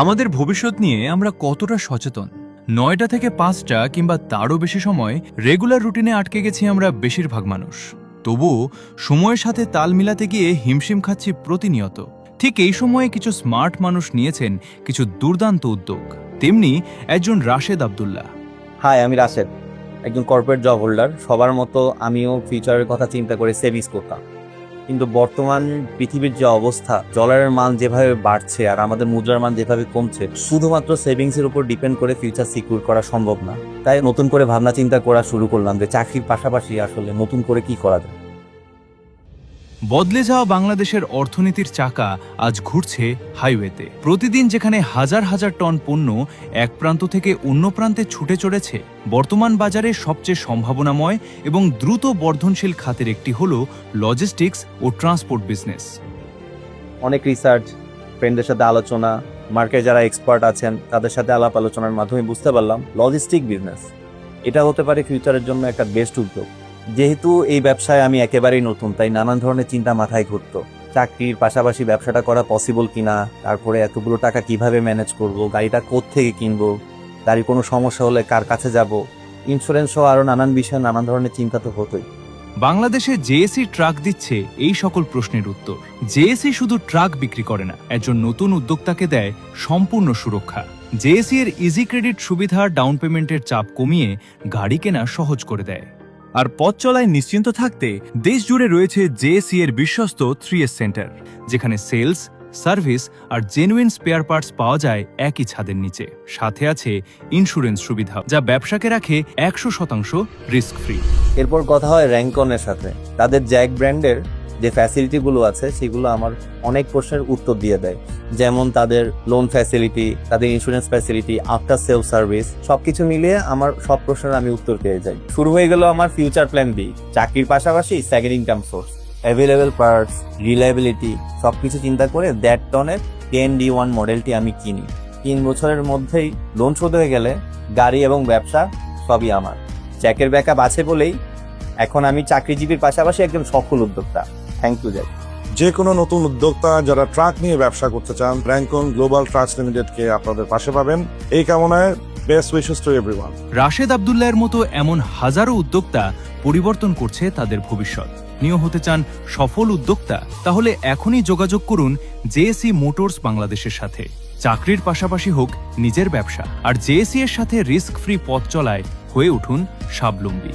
আমাদের ভবিষ্যৎ নিয়ে আমরা কতটা সচেতন? ৯টা থেকে ৫টা কিংবা তারও বেশি সময় রেগুলার রুটিনে আটকে গেছি আমরা বেশিরভাগ মানুষ। তবুও সময়ের সাথে তাল মিলাতে গিয়ে হিমশিম খাচ্ছি প্রতিনিয়ত। ঠিক এই সময়ে কিছু স্মার্ট মানুষ নিয়েছেন কিছু দুর্দান্ত উদ্যোগ। তেমনি একজন রাশেদ আব্দুল্লাহ। হাই, আমি রাশেদ, একজন কর্পোরেট জব হোল্ডার। সবার মতো আমিও ফিউচারের কথা চিন্তা করে সেভিংস করতাম, কিন্তু বর্তমান পৃথিবীর যে অবস্থা, ডলারের মান যেভাবে বাড়ছে আর আমাদের মুদ্রার মান যেভাবে কমছে, শুধুমাত্র সেভিংসের উপর ডিপেন্ড করে ফিউচার সিকিউর করা সম্ভব না। তাই নতুন করে ভাবনা চিন্তা করা শুরু করলাম যে চাকরির পাশাপাশি আসলে নতুন করে কি করা যায়। বদলে যাওয়া বাংলাদেশের অর্থনীতির চাকা আজ ঘুরছে হাইওয়েতে। প্রতিদিন যেখানে হাজার হাজার টন পণ্য এক প্রান্ত থেকে অন্য প্রান্তে ছুটে চলেছে, বর্তমান বাজারে সবচেয়ে সম্ভাবনাময় এবং দ্রুত বর্ধনশীল খাতের একটি হল লজিস্টিক্স ও ট্রান্সপোর্ট বিজনেস। অনেক রিসার্চ, ফ্রেন্ডদের সাথে আলোচনা, মার্কেটে যারা এক্সপার্ট আছেন তাদের সাথে আলাপ আলোচনার মাধ্যমে বুঝতে পারলাম লজিস্টিক বিজনেস এটা হতে পারে ফিউচারের জন্য একটা বেস্ট উদ্যোগ। যেহেতু এই ব্যবসায় আমি একেবারেই নতুন, তাই নানান ধরনের চিন্তা মাথায় ঘুরতো। চাকরির পাশাপাশি ব্যবসাটা করা পসিবল কিনা, তারপরে এতগুলো টাকা কিভাবে ম্যানেজ করব, গাড়িটা কোত্থেকে কিনবো, গাড়ির কোনো সমস্যা হলে কার কাছে যাব, ইন্স্যুরেন্স সহ আরও নানান বিষয়ে নানান ধরনের চিন্তা তো হতোই। বাংলাদেশে জেএসি ট্রাক দিচ্ছে এই সকল প্রশ্নের উত্তর। জেএসি শুধু ট্রাক বিক্রি করে না, একজন নতুন উদ্যোক্তাকে দেয় সম্পূর্ণ সুরক্ষা। জেএসি এর ইজি ক্রেডিট সুবিধা ডাউন পেমেন্টের চাপ কমিয়ে গাড়ি কেনা সহজ করে দেয়। আর পথ চলায় নিশ্চিন্ত থাকতে দেশ জুড়ে রয়েছে জেএসি এর বিশ্বস্ত 3S সেন্টার, যেখানে সেলস, সার্ভিস আর জেনুইন স্পেয়ার পার্টস পাওয়া যায় একই ছাদের নিচে। সাথে আছে ইন্স্যুরেন্স সুবিধা, যা ব্যবসাকে রাখে 100% রিস্ক ফ্রি। এরপর কথা হয় র্যাঙ্কনের সাথে। তাদের জ্যাক ব্র্যান্ডের যে ফ্যাসিলিটিগুলো আছে সেগুলো আমার অনেক প্রশ্নের উত্তর দিয়ে দেয়, যেমন তাদের লোন ফ্যাসিলিটি, তাদের insurance facility, after sale service, সবকিছু মিলিয়ে আমার সব প্রশ্নের আমি উত্তর পেয়ে যাই। শুরু হয়ে গেল আমার ফিউচার প্ল্যান বি। চাকরির পাশাপাশি second income source, available parts, reliability সবকিছু চিন্তা করে দ্যাট টনের 10D1 মডেলটি আমি কিনি। 3 বছরের মধ্যেই লোন শোধ হয়ে গেলে গাড়ি এবং ব্যবসা সবই আমার। জ্যাকের ব্যাকআপ আছে বলেই এখন আমি চাকরিজীবীর পাশাপাশি একজন সফল উদ্যোক্তা। Thank you Jack. যে কোনো নতুন উদ্যোক্তা যারা ট্রাক নিয়ে ব্যবসা করতে চান, র্যাঙ্কন গ্লোবাল ট্রাকস লিমিটেডকে আপনাদের পাশে পাবেন। এই কামনায় best wishes to everyone. Rashed আব্দুল্লাহর মতো এমন হাজারো উদ্যোক্তা পরিবর্তন করছে তাদের ভবিষ্যৎ। নিয়ে হতে চান সফল উদ্যোক্তা? তাহলে এখনই যোগাযোগ করুন জেএসি মোটরস বাংলাদেশের সাথে। চাকরির পাশাপাশি হোক নিজের ব্যবসা, আর জেএসি এর সাথে রিস্ক ফ্রি পথ চলায় হয়ে উঠুন স্বাবলম্বী।